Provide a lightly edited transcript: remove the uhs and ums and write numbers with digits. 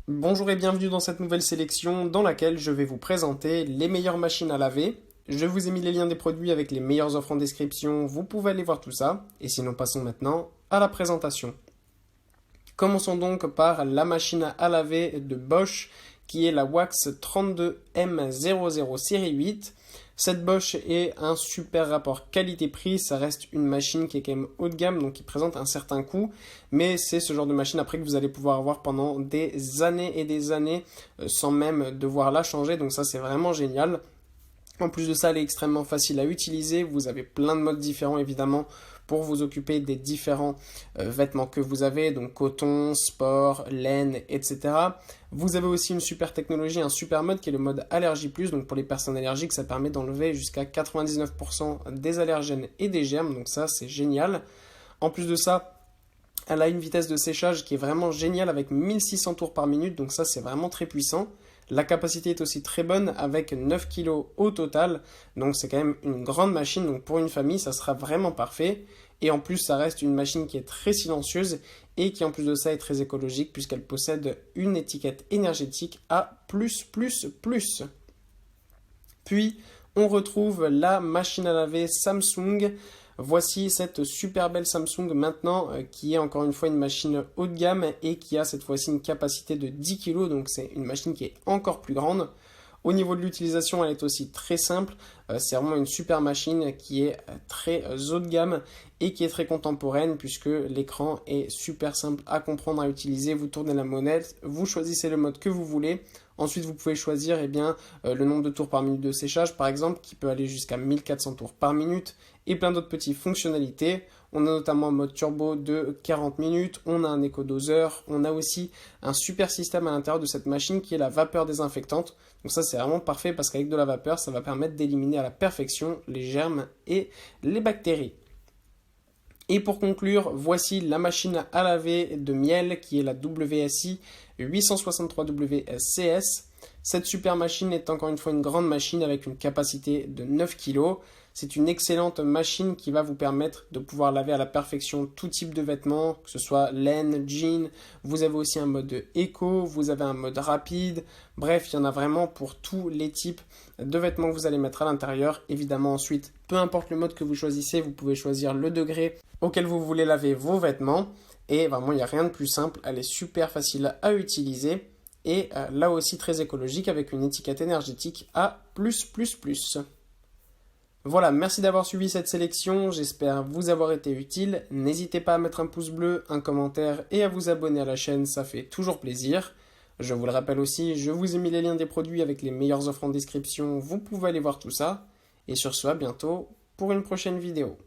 Bonjour et bienvenue dans cette nouvelle sélection dans laquelle je vais vous présenter les meilleures machines à laver. Je vous ai mis les liens des produits avec les meilleures offres en description, vous pouvez aller voir tout ça. Et sinon passons maintenant à la présentation. Commençons donc par la machine à laver de Bosch qui est la Wax 32M00 série 8. Cette Bosch est un super rapport qualité-prix, ça reste une machine qui est quand même haut de gamme, donc qui présente un certain coût, mais c'est ce genre de machine après que vous allez pouvoir avoir pendant des années et des années sans même devoir la changer, donc ça c'est vraiment génial. En plus de ça, elle est extrêmement facile à utiliser. Vous avez plein de modes différents évidemment pour vous occuper des différents vêtements que vous avez, donc coton, sport, laine, etc. Vous avez aussi une super technologie, un super mode qui est le mode allergie plus. Donc pour les personnes allergiques, ça permet d'enlever jusqu'à 99% des allergènes et des germes. Donc ça, c'est génial. En plus de ça, elle a une vitesse de séchage qui est vraiment géniale avec 1600 tours par minute. Donc ça, c'est vraiment très puissant. La capacité est aussi très bonne avec 9 kg au total, donc c'est quand même une grande machine, donc pour une famille ça sera vraiment parfait. Et en plus ça reste une machine qui est très silencieuse et qui en plus de ça est très écologique puisqu'elle possède une étiquette énergétique A+++. Puis on retrouve la machine à laver Samsung. Voici cette super belle Samsung maintenant qui est encore une fois une machine haut de gamme et qui a cette fois-ci une capacité de 10 kg, donc c'est une machine qui est encore plus grande. Au niveau de l'utilisation, elle est aussi très simple. C'est vraiment une super machine qui est très haut de gamme et qui est très contemporaine puisque l'écran est super simple à comprendre, à utiliser. Vous tournez la molette, vous choisissez le mode que vous voulez. Ensuite, vous pouvez choisir le nombre de tours par minute de séchage, par exemple, qui peut aller jusqu'à 1400 tours par minute et plein d'autres petites fonctionnalités. On a notamment un mode turbo de 40 minutes, on a un éco-doseur, on a aussi un super système à l'intérieur de cette machine qui est la vapeur désinfectante. Donc ça c'est vraiment parfait parce qu'avec de la vapeur, ça va permettre d'éliminer à la perfection les germes et les bactéries. Et pour conclure, voici la machine à laver de miel qui est la WSI 863WCS. Cette super machine est encore une fois une grande machine avec une capacité de 9 kg. C'est une excellente machine qui va vous permettre de pouvoir laver à la perfection tout type de vêtements, que ce soit laine, jean. Vous avez aussi un mode éco, vous avez un mode rapide. Bref, il y en a vraiment pour tous les types de vêtements que vous allez mettre à l'intérieur. Évidemment, ensuite, peu importe le mode que vous choisissez, vous pouvez choisir le degré auquel vous voulez laver vos vêtements. Et vraiment, il n'y a rien de plus simple. Elle est super facile à utiliser. Et là aussi très écologique avec une étiquette énergétique A+++. Voilà, merci d'avoir suivi cette sélection, j'espère vous avoir été utile. N'hésitez pas à mettre un pouce bleu, un commentaire et à vous abonner à la chaîne, ça fait toujours plaisir. Je vous le rappelle aussi, je vous ai mis les liens des produits avec les meilleures offres en description, vous pouvez aller voir tout ça. Et sur ce, à bientôt pour une prochaine vidéo.